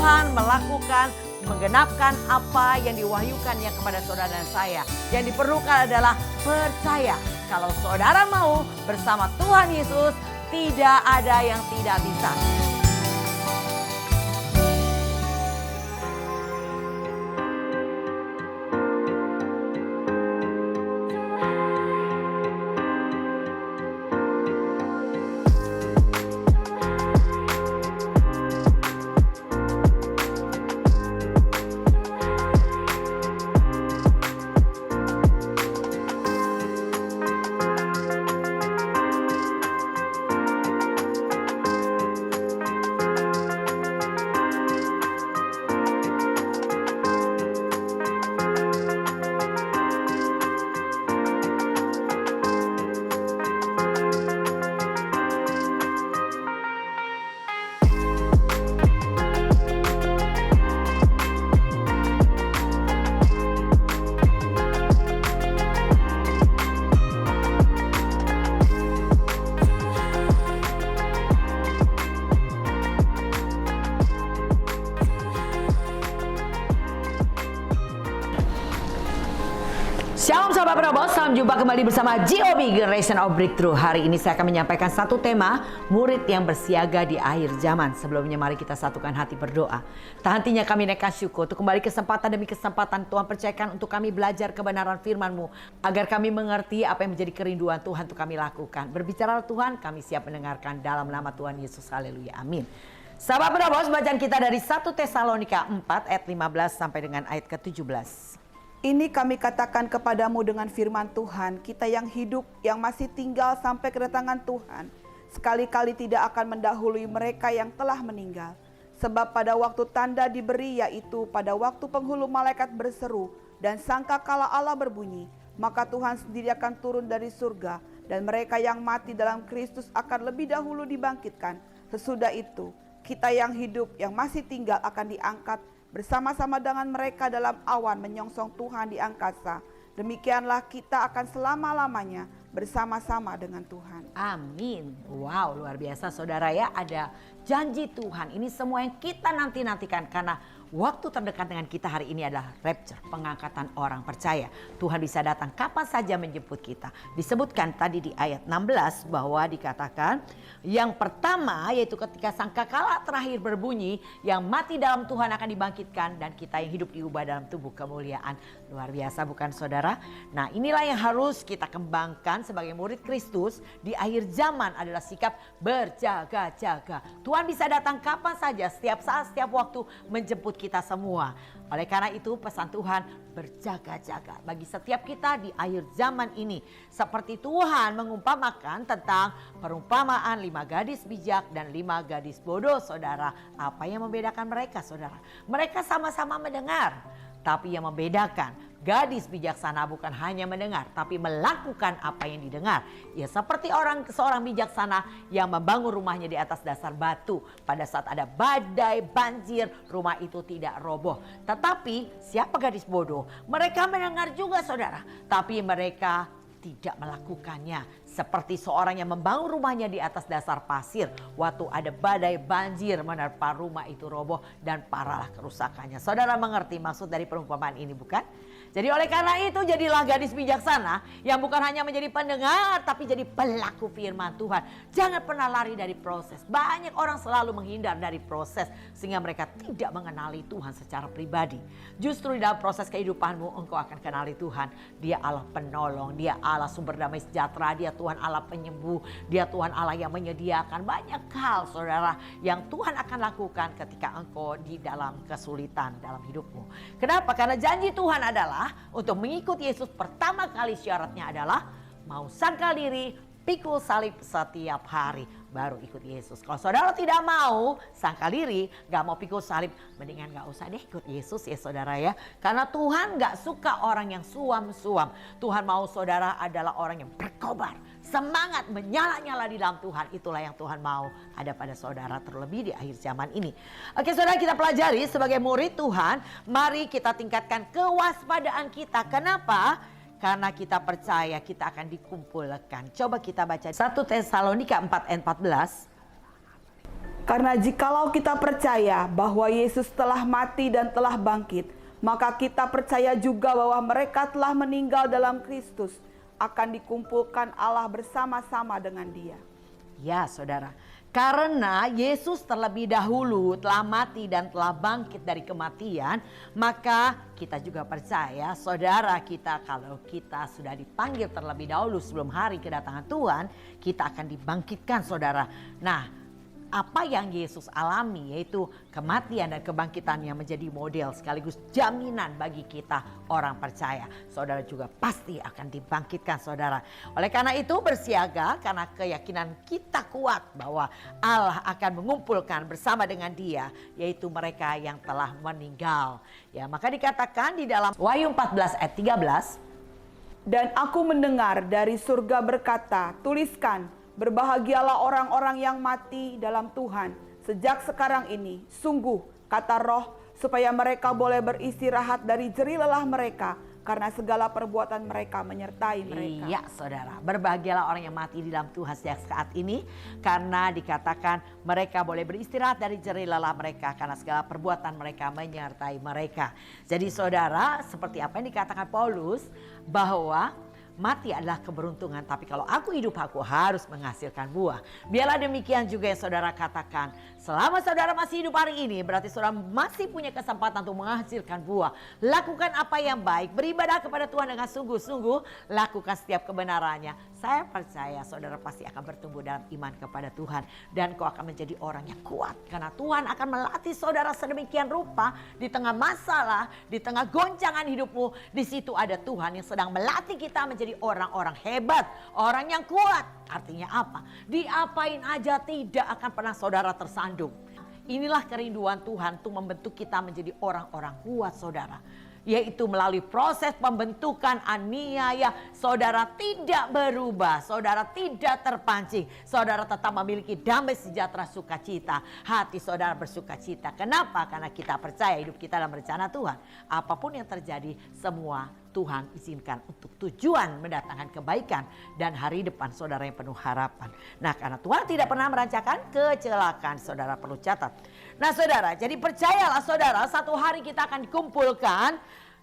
Tuhan melakukan, menggenapkan apa yang diwahyukannya kepada saudara dan saya. Yang diperlukan adalah percaya. Kalau saudara mau bersama Tuhan Yesus, tidak ada yang tidak bisa. Shalom sahabat Penobos, salam jumpa kembali bersama GOB Generation of Breakthrough. Hari ini saya akan menyampaikan satu tema, murid yang bersiaga di akhir zaman. Sebelumnya mari kita satukan hati berdoa. Tak hentinya kami naikkan syukur untuk kembali kesempatan demi kesempatan Tuhan percayakan untuk kami belajar kebenaran firman-Mu. Agar kami mengerti apa yang menjadi kerinduan Tuhan untuk kami lakukan. Berbicara Tuhan, kami siap mendengarkan dalam nama Tuhan Yesus. Haleluya, amin. Sahabat Penobos, bacaan kita dari 1 Tesalonika 4 ayat 15 sampai dengan ayat ke-17. Ini kami katakan kepadamu dengan firman Tuhan, kita yang hidup, yang masih tinggal sampai kedatangan Tuhan, sekali-kali tidak akan mendahului mereka yang telah meninggal. Sebab pada waktu tanda diberi, yaitu pada waktu penghulu malaikat berseru dan sangkakala Allah berbunyi, maka Tuhan sendiri akan turun dari surga, dan mereka yang mati dalam Kristus akan lebih dahulu dibangkitkan. Sesudah itu, kita yang hidup, yang masih tinggal akan diangkat bersama-sama dengan mereka dalam awan menyongsong Tuhan di angkasa. Demikianlah kita akan selama-lamanya bersama-sama dengan Tuhan. Amin. Wow, luar biasa saudara ya, ada janji Tuhan. Ini semua yang kita nanti-nantikan karena waktu terdekat dengan kita hari ini adalah rapture, pengangkatan orang percaya. Tuhan bisa datang kapan saja menjemput kita. Disebutkan tadi di ayat 16 bahwa dikatakan yang pertama yaitu ketika sangkakala terakhir berbunyi, yang mati dalam Tuhan akan dibangkitkan dan kita yang hidup diubah dalam tubuh kemuliaan. Luar biasa bukan saudara? Nah, inilah yang harus kita kembangkan sebagai murid Kristus di akhir zaman adalah sikap berjaga-jaga. Tuhan bisa datang kapan saja, setiap saat, setiap waktu menjemput kita semua. Oleh karena itu pesan Tuhan berjaga-jaga bagi setiap kita di akhir zaman ini. Seperti Tuhan mengumpamakan tentang perumpamaan 5 gadis bijak dan 5 gadis bodoh saudara. Apa yang membedakan mereka saudara? Mereka sama-sama mendengar. Tapi yang membedakan gadis bijaksana bukan hanya mendengar tapi melakukan apa yang didengar. Ya seperti seorang bijaksana yang membangun rumahnya di atas dasar batu. Pada saat ada badai, banjir, rumah itu tidak roboh. Tetapi siapa gadis bodoh? Mereka mendengar juga saudara, tapi mereka tidak melakukannya. Seperti seorang yang membangun rumahnya di atas dasar pasir. Waktu ada badai banjir menerpa rumah itu roboh dan parahlah kerusakannya. Saudara mengerti maksud dari perumpamaan ini bukan? Jadi oleh karena itu jadilah gadis bijaksana yang bukan hanya menjadi pendengar tapi jadi pelaku firman Tuhan. Jangan pernah lari dari proses. Banyak orang selalu menghindar dari proses sehingga mereka tidak mengenali Tuhan secara pribadi. Justru di dalam proses kehidupanmu engkau akan kenali Tuhan. Dia Allah penolong, Dia Allah sumber damai sejahtera, Dia Tuhan Allah penyembuh, Dia Tuhan Allah yang menyediakan banyak hal saudara yang Tuhan akan lakukan ketika engkau di dalam kesulitan dalam hidupmu. Kenapa? Karena janji Tuhan adalah untuk mengikuti Yesus pertama kali syaratnya adalah mau sangkal diri, pikul salib setiap hari baru ikut Yesus. Kalau saudara tidak mau sangkal diri, gak mau pikul salib, mendingan gak usah deh ikut Yesus ya saudara ya. Karena Tuhan gak suka orang yang suam-suam. Tuhan mau saudara adalah orang yang berkobar, semangat, menyala-nyala di dalam Tuhan. Itulah yang Tuhan mau ada pada saudara terlebih di akhir zaman ini. Oke saudara, kita pelajari sebagai murid Tuhan. Mari kita tingkatkan kewaspadaan kita. Kenapa? Karena kita percaya kita akan dikumpulkan. Coba kita baca 1 Tesalonika 4 ayat 14. Karena jikalau kita percaya bahwa Yesus telah mati dan telah bangkit, maka kita percaya juga bahwa mereka telah meninggal dalam Kristus akan dikumpulkan Allah bersama-sama dengan Dia. Ya saudara, karena Yesus terlebih dahulu telah mati dan telah bangkit dari kematian, maka kita juga percaya saudara kita, kalau kita sudah dipanggil terlebih dahulu sebelum hari kedatangan Tuhan, kita akan dibangkitkan saudara. Nah, apa yang Yesus alami yaitu kematian dan kebangkitannya menjadi model sekaligus jaminan bagi kita orang percaya. Saudara juga pasti akan dibangkitkan saudara. Oleh karena itu bersiaga, karena keyakinan kita kuat bahwa Allah akan mengumpulkan bersama dengan Dia, yaitu mereka yang telah meninggal. Ya, maka dikatakan di dalam Wahyu 14 ayat 13. Dan aku mendengar dari surga berkata, tuliskan, berbahagialah orang-orang yang mati dalam Tuhan sejak sekarang ini. Sungguh, kata Roh, supaya mereka boleh beristirahat dari jerih lelah mereka, karena segala perbuatan mereka menyertai mereka. Iya saudara, berbahagialah orang yang mati di dalam Tuhan sejak saat ini, karena dikatakan mereka boleh beristirahat dari jerih lelah mereka, karena segala perbuatan mereka menyertai mereka. Jadi saudara, seperti apa yang dikatakan Paulus, bahwa mati adalah keberuntungan, tapi kalau aku hidup aku harus menghasilkan buah. Biarlah demikian juga yang saudara katakan. Selama saudara masih hidup hari ini, berarti saudara masih punya kesempatan untuk menghasilkan buah. Lakukan apa yang baik, beribadah kepada Tuhan dengan sungguh-sungguh, lakukan setiap kebenarannya. Saya percaya saudara pasti akan bertumbuh dalam iman kepada Tuhan, dan kau akan menjadi orang yang kuat, karena Tuhan akan melatih saudara sedemikian rupa. Di tengah masalah, di tengah goncangan hidupmu, di situ ada Tuhan yang sedang melatih kita menjadi orang-orang hebat, orang yang kuat. Artinya apa? Diapain aja tidak akan pernah saudara tersandung. Inilah kerinduan Tuhan untuk membentuk kita menjadi orang-orang kuat saudara. Yaitu melalui proses pembentukan aniaya, saudara tidak berubah, saudara tidak terpancing, saudara tetap memiliki damai sejahtera sukacita, hati saudara bersukacita. Kenapa? Karena kita percaya hidup kita dalam rencana Tuhan. Apapun yang terjadi, semua Tuhan izinkan untuk tujuan mendatangkan kebaikan dan hari depan saudara yang penuh harapan. Nah, karena Tuhan tidak pernah merancangkan kecelakaan, saudara perlu catat. Nah saudara, jadi percayalah saudara, satu hari kita akan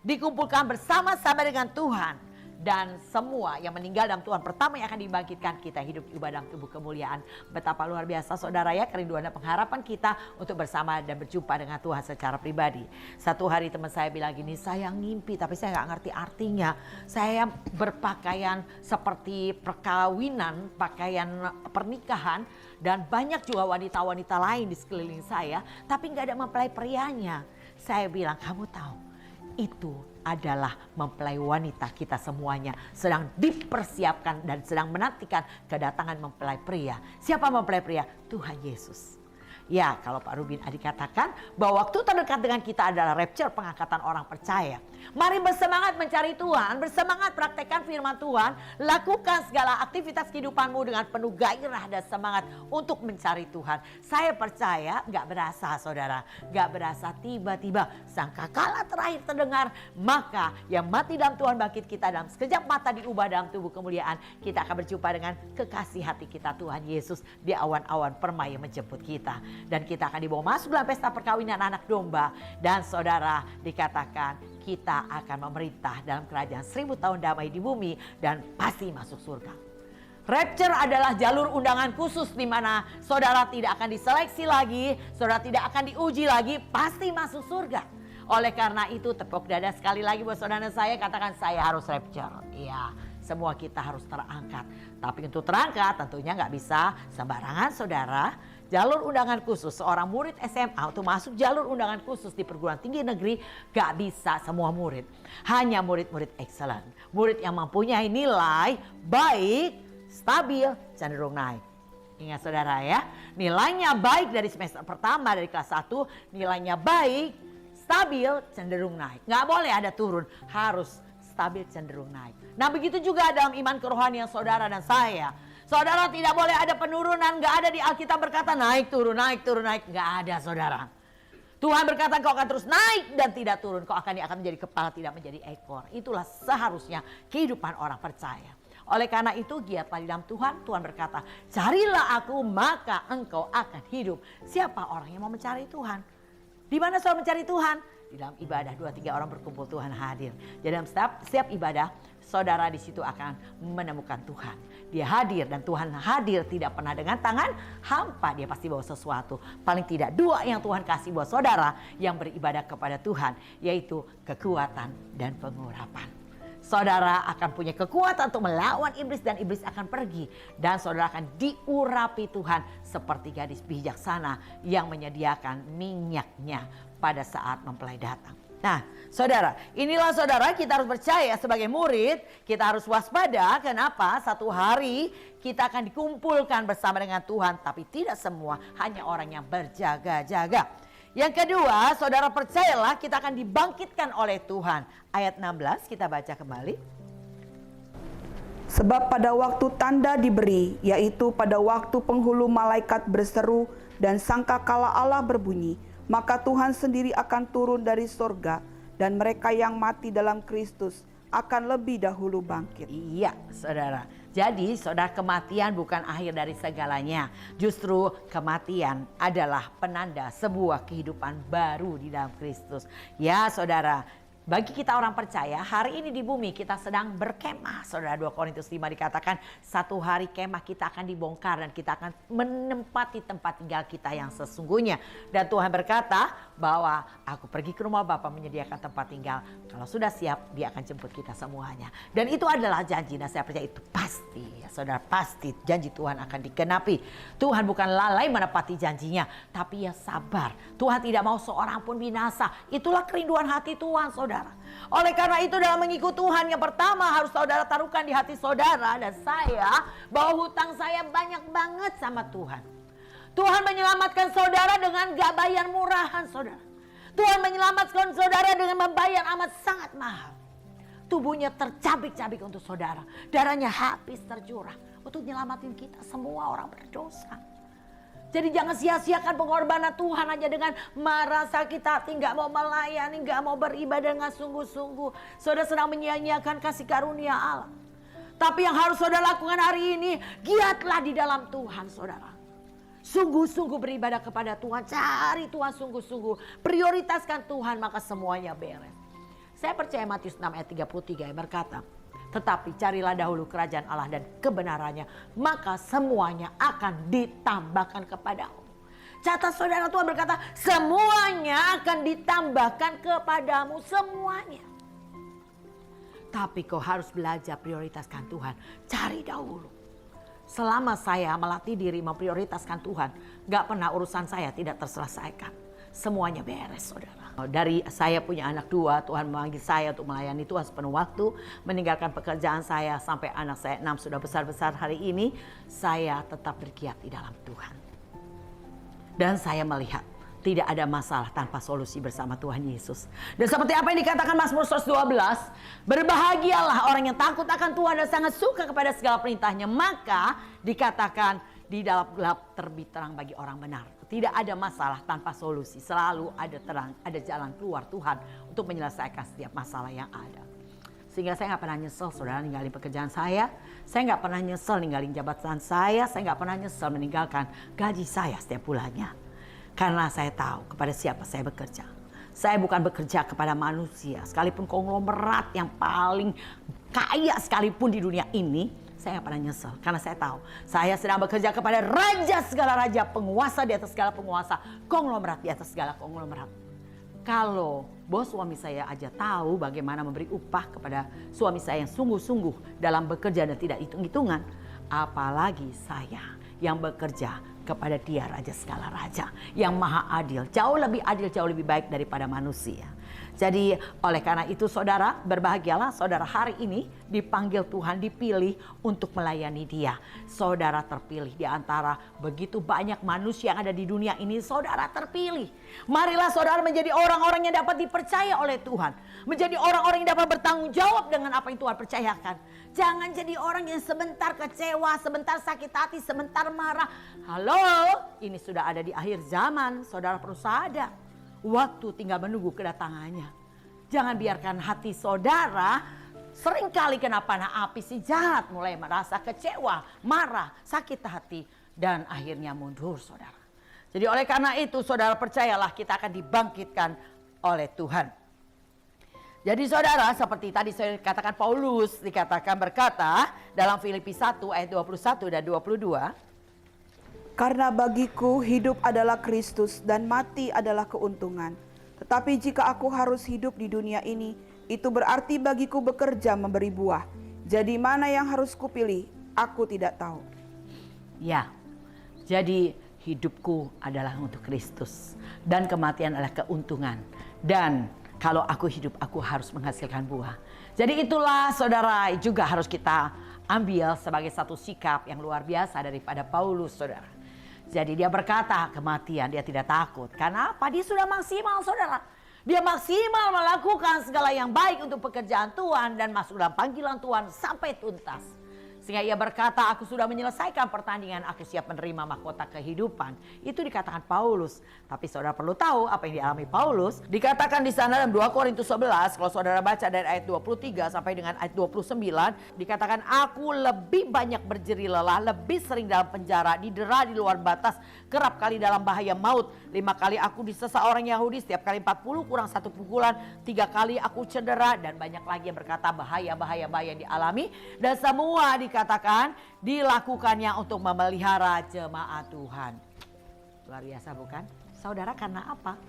dikumpulkan bersama-sama dengan Tuhan. Dan semua yang meninggal dalam Tuhan pertama yang akan dibangkitkan, kita hidup ibadah dalam tubuh kemuliaan. Betapa luar biasa saudara ya, kerinduan dan pengharapan kita untuk bersama dan berjumpa dengan Tuhan secara pribadi. Satu hari teman saya bilang gini, saya ngimpi tapi saya gak ngerti artinya. Saya berpakaian seperti perkawinan, pakaian pernikahan, dan banyak juga wanita-wanita lain di sekeliling saya, tapi gak ada mempelai prianya. Saya bilang, kamu tahu, itu adalah mempelai wanita kita semuanya sedang dipersiapkan dan sedang menantikan kedatangan mempelai pria. Siapa mempelai pria? Tuhan Yesus. Ya, kalau Pak Rubin Adi katakan bahwa waktu terdekat dengan kita adalah rapture, pengangkatan orang percaya. Mari bersemangat mencari Tuhan, bersemangat praktekkan firman Tuhan, lakukan segala aktivitas kehidupanmu dengan penuh gairah dan semangat untuk mencari Tuhan. Saya percaya gak berasa saudara, gak berasa tiba-tiba sangkakala terakhir terdengar, maka yang mati dalam Tuhan bangkit kita dalam sekejap mata diubah dalam tubuh kemuliaan. Kita akan berjumpa dengan kekasih hati kita Tuhan Yesus di awan-awan permai yang menjemput kita. Dan kita akan dibawa masuk dalam pesta perkawinan anak domba. Dan saudara, dikatakan kita akan memerintah dalam kerajaan 1000 tahun damai di bumi dan pasti masuk surga. Rapture adalah jalur undangan khusus di mana saudara tidak akan diseleksi lagi, saudara tidak akan diuji lagi, pasti masuk surga. Oleh karena itu tepuk dada sekali lagi buat saudara saya, katakan saya harus rapture. Iya, semua kita harus terangkat. Tapi untuk terangkat tentunya nggak bisa sembarangan saudara. Jalur undangan khusus, seorang murid SMA untuk masuk jalur undangan khusus di perguruan tinggi negeri gak bisa semua murid. Hanya murid-murid excellent, murid yang mempunyai nilai baik, stabil, cenderung naik. Ingat saudara ya, nilainya baik dari semester pertama dari kelas 1, nilainya baik, stabil, cenderung naik. Gak boleh ada turun, harus stabil, cenderung naik. Nah begitu juga dalam iman kerohanian saudara dan saya. Saudara tidak boleh ada penurunan, gak ada di Alkitab berkata naik turun, gak ada saudara. Tuhan berkata kau akan terus naik dan tidak turun, kau akan menjadi kepala tidak menjadi ekor. Itulah seharusnya kehidupan orang percaya. Oleh karena itu giatlah di dalam Tuhan. Tuhan berkata, carilah aku maka engkau akan hidup. Siapa orang yang mau mencari Tuhan? Di mana saudara mencari Tuhan? Di dalam ibadah 2-3 orang berkumpul Tuhan hadir. Jadi dalam setiap ibadah saudara di situ akan menemukan Tuhan. Dia hadir dan Tuhan hadir tidak pernah dengan tangan hampa. Dia pasti bawa sesuatu. Paling tidak 2 yang Tuhan kasih buat saudara yang beribadah kepada Tuhan. Yaitu kekuatan dan pengurapan. Saudara akan punya kekuatan untuk melawan iblis dan iblis akan pergi. Dan saudara akan diurapi Tuhan seperti gadis bijaksana yang menyediakan minyaknya pada saat mempelai datang. Nah saudara, inilah saudara kita harus percaya sebagai murid. Kita harus waspada. Kenapa? Satu hari kita akan dikumpulkan bersama dengan Tuhan. Tapi tidak semua, hanya orang yang berjaga-jaga. Yang kedua, saudara percayalah kita akan dibangkitkan oleh Tuhan. Ayat 16 kita baca kembali. Sebab pada waktu tanda diberi, yaitu pada waktu penghulu malaikat berseru dan sangkakala Allah berbunyi, maka Tuhan sendiri akan turun dari sorga dan mereka yang mati dalam Kristus akan lebih dahulu bangkit. Iya saudara. Jadi saudara, kematian bukan akhir dari segalanya. Justru kematian adalah penanda sebuah kehidupan baru di dalam Kristus. Ya saudara. Bagi kita orang percaya, hari ini di bumi kita sedang berkemah. Saudara, 2 Korintus 5 dikatakan satu hari kemah kita akan dibongkar dan kita akan menempati tempat tinggal kita yang sesungguhnya. Dan Tuhan berkata bahwa aku pergi ke rumah Bapa menyediakan tempat tinggal. Kalau sudah siap, Dia akan jemput kita semuanya. Dan itu adalah janji, dan saya percaya itu pasti. Ya, saudara, pasti janji Tuhan akan dikenapi. Tuhan bukan lalai menepati janjinya, tapi ya sabar. Tuhan tidak mau seorang pun binasa. Itulah kerinduan hati Tuhan, saudara. Oleh karena itu dalam mengikut Tuhan, yang pertama harus saudara taruhkan di hati saudara dan saya bahwa hutang saya banyak banget sama Tuhan. Tuhan menyelamatkan saudara dengan gak bayar murahan saudara. Tuhan menyelamatkan saudara dengan membayar amat sangat mahal. Tubuhnya tercabik-cabik untuk saudara. Darahnya habis tercurah untuk nyelamatin kita semua orang berdosa. Jadi jangan sia-siakan pengorbanan Tuhan hanya dengan marah, sakit hati, gak mau melayani, gak mau beribadah dengan sungguh-sungguh. Saudara sedang menyia-nyiakan kasih karunia Allah. Tapi yang harus saudara lakukan hari ini, giatlah di dalam Tuhan saudara. Sungguh-sungguh beribadah kepada Tuhan, cari Tuhan sungguh-sungguh. Prioritaskan Tuhan maka semuanya beres. Saya percaya Matius 6 ayat 33 yang berkata, tetapi carilah dahulu kerajaan Allah dan kebenarannya, maka semuanya akan ditambahkan kepadamu. Catat saudara, Tuhan berkata semuanya akan ditambahkan kepadamu, semuanya. Tapi kau harus belajar prioritaskan Tuhan, cari dahulu. Selama saya melatih diri memprioritaskan Tuhan, gak pernah urusan saya tidak terselesaikan. Semuanya beres saudara. Dari saya punya anak 2, Tuhan memanggil saya untuk melayani Tuhan sepenuh waktu. Meninggalkan pekerjaan saya sampai anak saya 6 sudah besar-besar hari ini. Saya tetap bergiat di dalam Tuhan. Dan saya melihat tidak ada masalah tanpa solusi bersama Tuhan Yesus. Dan seperti apa yang dikatakan Mazmur 112, berbahagialah orang yang takut akan Tuhan dan sangat suka kepada segala perintahnya. Maka dikatakan di dalam gelap terbit terang bagi orang benar. Tidak ada masalah tanpa solusi. Selalu ada terang, ada jalan keluar Tuhan untuk menyelesaikan setiap masalah yang ada. Sehingga saya gak pernah nyesel saudara ninggalin pekerjaan saya. Saya gak pernah nyesel ninggalin jabatan saya. Saya gak pernah nyesel meninggalkan gaji saya setiap bulannya. Karena saya tahu kepada siapa saya bekerja. Saya bukan bekerja kepada manusia. Sekalipun konglomerat yang paling kaya sekalipun di dunia ini, saya gak pernah nyesel. Karena saya tahu saya sedang bekerja kepada raja segala raja, penguasa di atas segala penguasa, konglomerat di atas segala konglomerat. Kalau bos suami saya aja tahu bagaimana memberi upah kepada suami saya yang sungguh-sungguh dalam bekerja dan tidak hitung-hitungan, apalagi saya yang bekerja kepada Dia raja segala raja yang maha adil, jauh lebih baik daripada manusia. Jadi oleh karena itu saudara, berbahagialah saudara hari ini dipanggil Tuhan, dipilih untuk melayani Dia. Saudara terpilih di antara begitu banyak manusia yang ada di dunia ini, saudara terpilih. Marilah saudara menjadi orang-orang yang dapat dipercaya oleh Tuhan. Menjadi orang-orang yang dapat bertanggung jawab dengan apa yang Tuhan percayakan. Jangan jadi orang yang sebentar kecewa, sebentar sakit hati, sebentar marah. Halo, ini sudah ada di akhir zaman, saudara perlu sadar. Waktu tinggal menunggu kedatangannya. Jangan biarkan hati saudara Seringkali kena panah api si jahat mulai merasa kecewa, marah, sakit hati, dan akhirnya mundur, saudara. Jadi oleh karena itu, saudara percayalah kita akan dibangkitkan oleh Tuhan. Jadi saudara, seperti tadi saya katakan Paulus dikatakan berkata dalam Filipi 1 ayat 21 dan 22. Karena bagiku hidup adalah Kristus dan mati adalah keuntungan. Tetapi jika aku harus hidup di dunia ini, itu berarti bagiku bekerja memberi buah. Jadi mana yang harus kupilih? Aku tidak tahu. Ya, jadi hidupku adalah untuk Kristus dan kematian adalah keuntungan. Dan kalau aku hidup, aku harus menghasilkan buah. Jadi itulah saudara juga harus kita ambil sebagai satu sikap yang luar biasa daripada Paulus, saudara. Jadi dia berkata kematian dia tidak takut. Karena apa? Dia sudah maksimal, saudara. Dia maksimal melakukan segala yang baik untuk pekerjaan Tuhan dan masuk dalam panggilan Tuhan sampai tuntas. Sehingga ia berkata, aku sudah menyelesaikan pertandingan, aku siap menerima mahkota kehidupan. Itu dikatakan Paulus. Tapi saudara perlu tahu apa yang dialami Paulus. Dikatakan di sana dalam 2 Korintus 11, kalau saudara baca dari ayat 23 sampai dengan ayat 29, dikatakan aku lebih banyak berjeri lelah, lebih sering dalam penjara, didera di luar batas, kerap kali dalam bahaya maut. 5 kali aku disesat orang Yahudi, setiap kali 40 kurang 1 pukulan, 3 kali aku cedera, dan banyak lagi yang berkata bahaya-bahaya yang dialami. Dan semua dikatakan dilakukannya untuk memelihara jemaat Tuhan. Luar biasa bukan? Saudara, karena apa?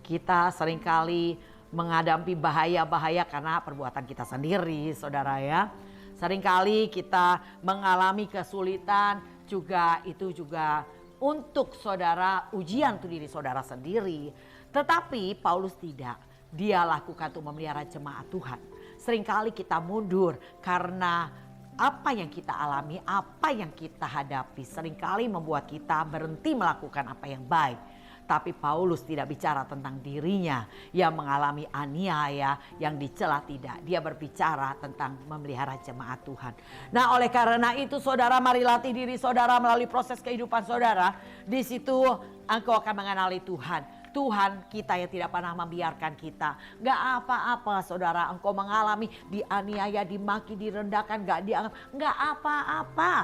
Kita seringkali menghadapi bahaya-bahaya karena perbuatan kita sendiri, saudara ya. Seringkali kita mengalami kesulitan juga, itu juga untuk saudara, ujian untuk diri saudara sendiri. Tetapi Paulus tidak. Dia lakukan untuk memelihara jemaat Tuhan. Seringkali kita mundur karena apa yang kita alami, apa yang kita hadapi seringkali membuat kita berhenti melakukan apa yang baik. Tapi Paulus tidak bicara tentang dirinya yang mengalami aniaya, yang dicela, tidak. Dia berbicara tentang memelihara jemaat Tuhan. Nah, oleh karena itu saudara, mari latih diri saudara melalui proses kehidupan saudara. Di situ engkau akan mengenali Tuhan. Tuhan kita yang tidak pernah membiarkan kita. Gak apa-apa saudara, engkau mengalami dianiaya, dimaki, direndahkan, gak dianggap. Gak apa-apa.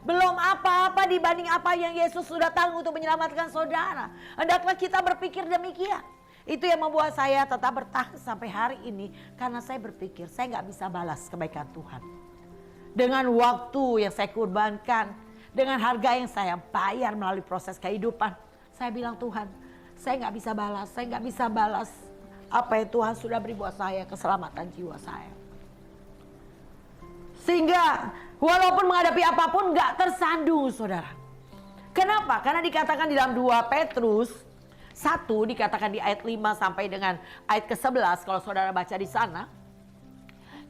Belum apa-apa dibanding apa yang Yesus sudah tanggung untuk menyelamatkan saudara. Hendaklah kita berpikir demikian. Itu yang membuat saya tetap bertahan sampai hari ini. Karena saya berpikir saya gak bisa balas kebaikan Tuhan. Dengan waktu yang saya korbankan, dengan harga yang saya bayar melalui proses kehidupan. Saya bilang, Tuhan, saya nggak bisa balas apa yang Tuhan sudah beri buat saya, keselamatan jiwa saya. Sehingga walaupun menghadapi apapun nggak tersandung, saudara. Kenapa? Karena dikatakan di dalam 2 Petrus 1, dikatakan di ayat 5 sampai dengan ayat ke-11, kalau saudara baca di sana.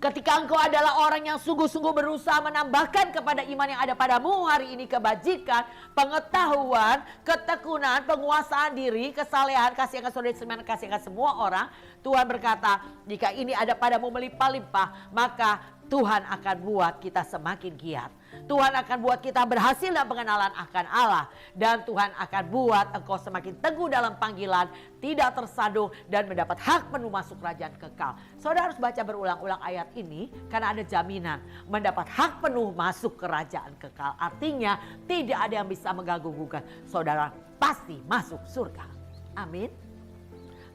Ketika engkau adalah orang yang sungguh-sungguh berusaha menambahkan kepada iman yang ada padamu hari ini kebajikan, pengetahuan, ketekunan, penguasaan diri, kesalehan, kasih akan saudara, kasih akan semua orang. Tuhan berkata, jika ini ada padamu melimpah-limpah, maka Tuhan akan buat kita semakin giat. Tuhan akan buat kita berhasil dalam pengenalan akan Allah. Dan Tuhan akan buat engkau semakin teguh dalam panggilan, tidak tersandung dan mendapat hak penuh masuk kerajaan kekal. Saudara harus baca berulang-ulang ayat ini karena ada jaminan mendapat hak penuh masuk kerajaan kekal. Artinya tidak ada yang bisa mengganggu-gugat. Saudara pasti masuk surga. Amin.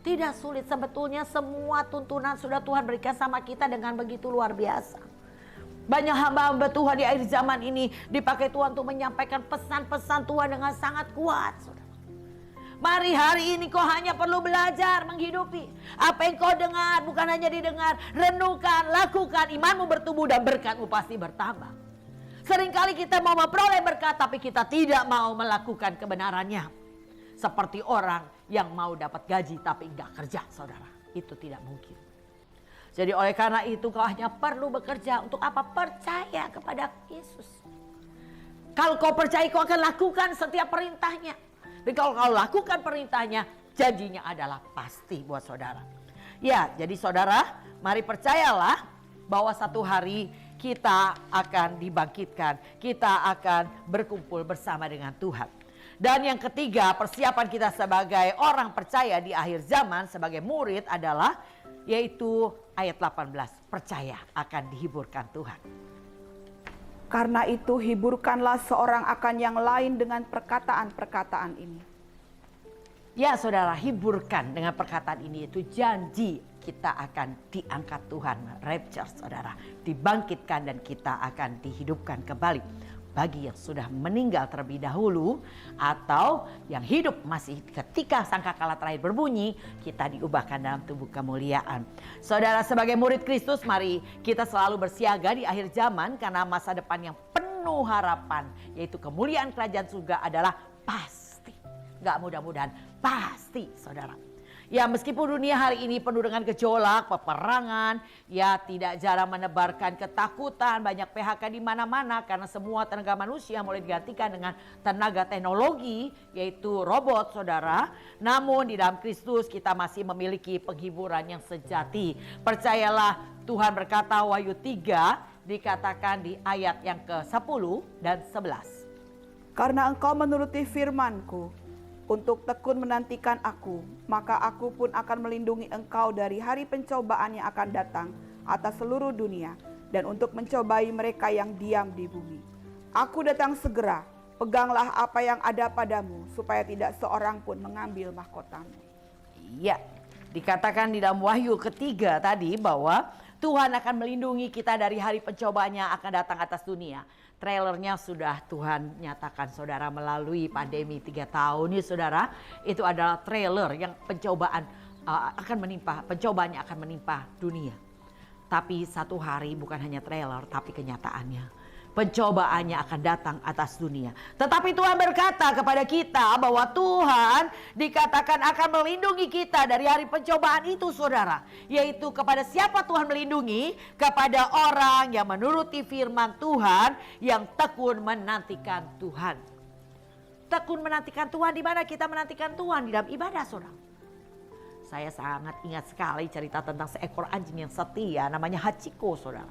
Tidak sulit sebetulnya, semua tuntunan sudah Tuhan berikan sama kita dengan begitu luar biasa. Banyak hamba-hamba Tuhan di akhir zaman ini dipakai Tuhan untuk menyampaikan pesan-pesan Tuhan dengan sangat kuat. Saudara. Mari hari ini kau hanya perlu belajar menghidupi. Apa yang kau dengar bukan hanya didengar. Renungkan, lakukan, imanmu bertumbuh dan berkatmu pasti bertambah. Seringkali kita mau memperoleh berkat tapi kita tidak mau melakukan kebenarannya. Seperti orang yang mau dapat gaji tapi enggak kerja, saudara. Itu tidak mungkin. Jadi oleh karena itu kau hanya perlu bekerja untuk apa? Percaya kepada Yesus. Kalau kau percaya kau akan lakukan setiap perintahnya. Dan kalau kau lakukan perintahnya, janjinya adalah pasti buat saudara. Ya, jadi saudara, mari percayalah bahwa satu hari kita akan dibangkitkan. Kita akan berkumpul bersama dengan Tuhan. Dan yang ketiga, persiapan kita sebagai orang percaya di akhir zaman, sebagai murid adalah yaitu ayat 18, percaya akan dihiburkan Tuhan. Karena itu hiburkanlah seorang akan yang lain dengan perkataan-perkataan ini. Ya saudara, hiburkan dengan perkataan ini, itu janji kita akan diangkat Tuhan, rapture saudara, dibangkitkan dan kita akan dihidupkan kembali. Bagi yang sudah meninggal terlebih dahulu atau yang hidup masih ketika sangkakala terakhir berbunyi, kita diubahkan dalam tubuh kemuliaan. Saudara, sebagai murid Kristus, mari kita selalu bersiaga di akhir zaman karena masa depan yang penuh harapan, yaitu kemuliaan kerajaan surga adalah pasti. Gak mudah-mudahan, pasti saudara. Ya meskipun dunia hari ini penuh dengan gejolak, peperangan, ya tidak jarang menebarkan ketakutan, banyak PHK di mana-mana karena semua tenaga manusia mulai digantikan dengan tenaga teknologi, yaitu robot saudara. Namun di dalam Kristus kita masih memiliki penghiburan yang sejati. Percayalah, Tuhan berkata, Wahyu 3 dikatakan di ayat yang ke-10 dan 11. Karena engkau menuruti firman-Ku, untuk tekun menantikan aku, maka aku pun akan melindungi engkau dari hari pencobaan yang akan datang atas seluruh dunia, dan untuk mencobai mereka yang diam di bumi. Aku datang segera, peganglah apa yang ada padamu, supaya tidak seorang pun mengambil mahkotamu. Iya, dikatakan di dalam Wahyu ketiga tadi bahwa Tuhan akan melindungi kita dari hari pencobaan yang akan datang atas dunia. Trailernya sudah Tuhan nyatakan saudara melalui pandemi 3 tahun ini saudara. Itu adalah trailer yang pencobaan akan menimpa, pencobaannya akan menimpa dunia. Tapi satu hari bukan hanya trailer tapi kenyataannya. Pencobaannya akan datang atas dunia. Tetapi Tuhan berkata kepada kita bahwa Tuhan dikatakan akan melindungi kita dari hari pencobaan itu saudara. Yaitu kepada siapa Tuhan melindungi? Kepada orang yang menuruti firman Tuhan, yang tekun menantikan Tuhan. Tekun menantikan Tuhan, di mana kita menantikan Tuhan? Di dalam ibadah saudara. Saya sangat ingat sekali cerita tentang seekor anjing yang setia, namanya Hachiko saudara.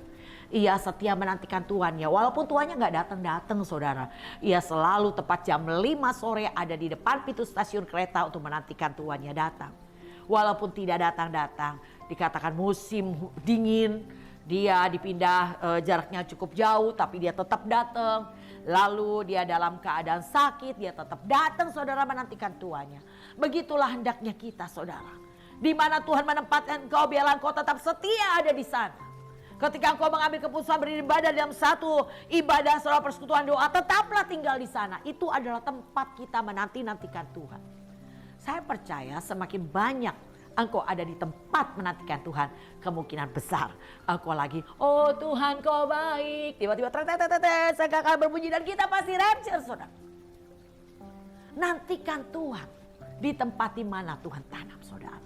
Ia setia menantikan Tuhannya, walaupun Tuhannya gak datang-datang saudara. Ia selalu tepat jam 5 sore ada di depan pintu stasiun kereta untuk menantikan Tuhannya datang. Walaupun tidak datang-datang, dikatakan musim dingin, dia dipindah jaraknya cukup jauh tapi dia tetap datang. Lalu dia dalam keadaan sakit, dia tetap datang saudara menantikan Tuhannya. Begitulah hendaknya kita saudara. Di mana Tuhan menempatkan engkau, biarlah engkau tetap setia ada di sana. Ketika engkau mengambil keputusan beribadah dalam satu ibadah saudara persekutuan doa, tetaplah tinggal di sana. Itu adalah tempat kita menanti-nantikan Tuhan. Saya percaya semakin banyak engkau ada di tempat menantikan Tuhan, kemungkinan besar engkau lagi, oh Tuhan kau baik. Tiba-tiba saya akan berbunyi dan kita pasti rapture saudara. Nantikan Tuhan di tempat di mana Tuhan tanam saudara.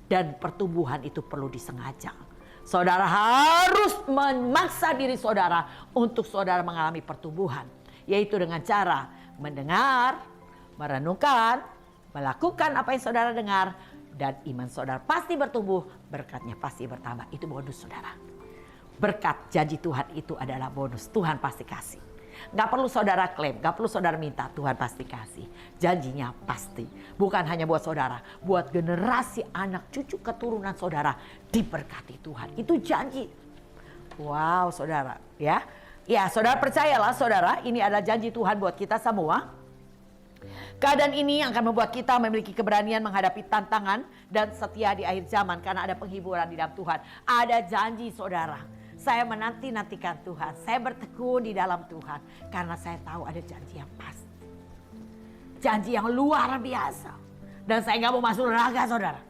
Dan pertumbuhan itu perlu disengaja. Saudara harus memaksa diri saudara untuk saudara mengalami pertumbuhan. Yaitu dengan cara mendengar, merenungkan, melakukan apa yang saudara dengar. Dan iman saudara pasti bertumbuh, berkatnya pasti bertambah. Itu bonus saudara. Berkat janji Tuhan itu adalah bonus, Tuhan pasti kasih. Gak perlu saudara klaim, gak perlu saudara minta, Tuhan pasti kasih. Janjinya pasti. Bukan hanya buat saudara, buat generasi anak cucu keturunan saudara diberkati Tuhan. Itu janji. Wow saudara ya. Ya saudara percayalah saudara, ini adalah janji Tuhan buat kita semua. Keadaan ini akan membuat kita memiliki keberanian menghadapi tantangan dan setia di akhir zaman karena ada penghiburan di dalam Tuhan. Ada janji saudara. Saya menanti-nantikan Tuhan. Saya bertekun di dalam Tuhan. Karena saya tahu ada janji yang pasti. Janji yang luar biasa. Dan saya gak mau masuk neraka saudara.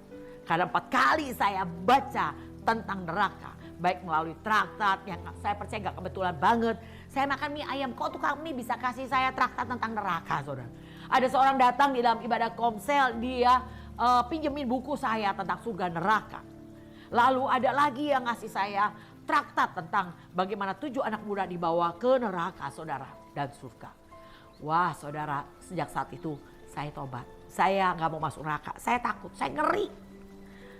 Karena 4 kali saya baca tentang neraka. Baik melalui traktat yang saya percaya gak kebetulan banget. Saya makan mie ayam. Kok tukang mie bisa kasih saya traktat tentang neraka saudara. Ada seorang datang di dalam ibadah komsel. Dia pinjemin buku saya tentang surga neraka. Lalu ada lagi yang ngasih saya traktat tentang bagaimana 7 anak muda dibawa ke neraka saudara dan surga. Wah saudara, sejak saat itu saya tobat. Saya gak mau masuk neraka, saya takut, saya ngeri.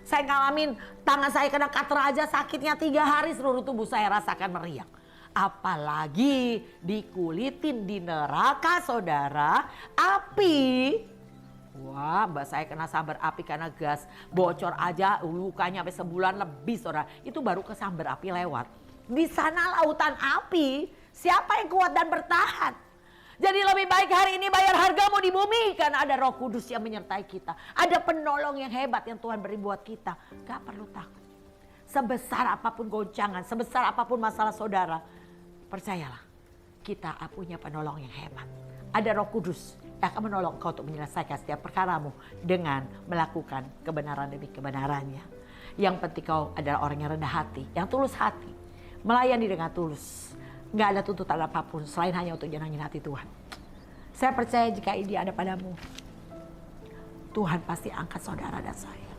Saya ngalamin tangan saya kena cutter aja sakitnya 3 hari, seluruh tubuh saya rasakan meriang. Apalagi dikulitin di neraka saudara, api Wah, mbak saya kena sambar api karena gas bocor aja, lukanya sampai sebulan lebih saudara. Itu baru ke sambar api lewat. Di sana lautan api, siapa yang kuat dan bertahan? Jadi lebih baik hari ini bayar hargamu di bumi karena ada Roh Kudus yang menyertai kita. Ada penolong yang hebat yang Tuhan beri buat kita. Gak perlu takut. Sebesar apapun goncangan, sebesar apapun masalah saudara, percayalah kita punya penolong yang hebat. Ada Roh Kudus yang akan menolong kau untuk menyelesaikan setiap perkaramu dengan melakukan kebenaran demi kebenarannya. Yang penting kau adalah orang yang rendah hati, yang tulus hati, melayani dengan tulus. Nggak ada tuntutan apapun selain hanya untuk nyenangin hati Tuhan. Saya percaya jika ini ada padamu, Tuhan pasti angkat saudara dan saya.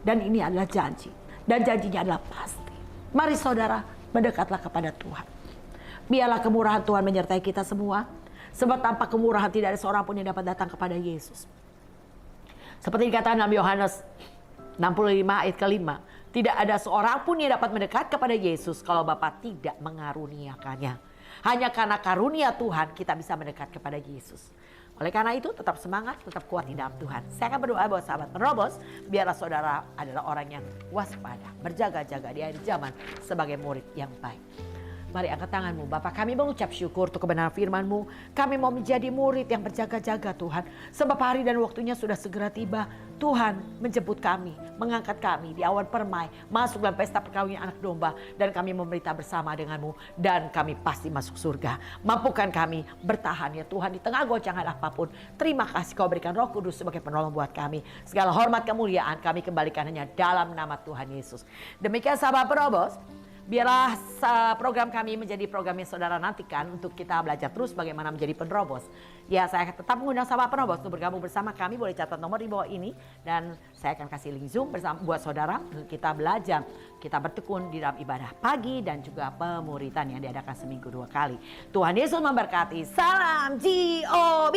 Dan ini adalah janji. Dan janjinya adalah pasti. Mari saudara, mendekatlah kepada Tuhan. Biarlah kemurahan Tuhan menyertai kita semua. Sebab tanpa kemurahan tidak ada seorang pun yang dapat datang kepada Yesus. Seperti dikatakan dalam Yohanes 65 ayat ke-5. Tidak ada seorang pun yang dapat mendekat kepada Yesus kalau Bapa tidak mengaruniakannya. Hanya karena karunia Tuhan kita bisa mendekat kepada Yesus. Oleh karena itu tetap semangat, tetap kuat di dalam Tuhan. Saya akan berdoa buat sahabat penerobos. Biarlah saudara adalah orang yang waspada, berjaga-jaga di akhir zaman sebagai murid yang baik. Mari angkat tanganmu. Bapa, kami mengucap syukur untuk kebenaran firman-Mu. Kami mau menjadi murid yang berjaga-jaga Tuhan. Sebab hari dan waktunya sudah segera tiba. Tuhan menjemput kami, mengangkat kami di awan permai. Masuk dalam pesta perkawinan anak domba. Dan kami memberita bersama dengan-Mu. Dan kami pasti masuk surga. Mampukan kami bertahan ya Tuhan di tengah goncangan apapun. Terima kasih Kau berikan Roh Kudus sebagai penolong buat kami. Segala hormat kemuliaan kami kembalikan hanya dalam nama Tuhan Yesus. Demikian sahabat penerobos. Biarlah program kami menjadi program yang saudara nantikan untuk kita belajar terus bagaimana menjadi penerobos. Ya, saya akan tetap mengundang sahabat penerobos untuk bergabung bersama kami. Boleh catat nomor di bawah ini dan saya akan kasih link Zoom bersama buat saudara untuk kita belajar. Kita bertekun di dalam ibadah pagi dan juga pemuritan yang diadakan seminggu 2 kali. Tuhan Yesus memberkati. Salam GOB.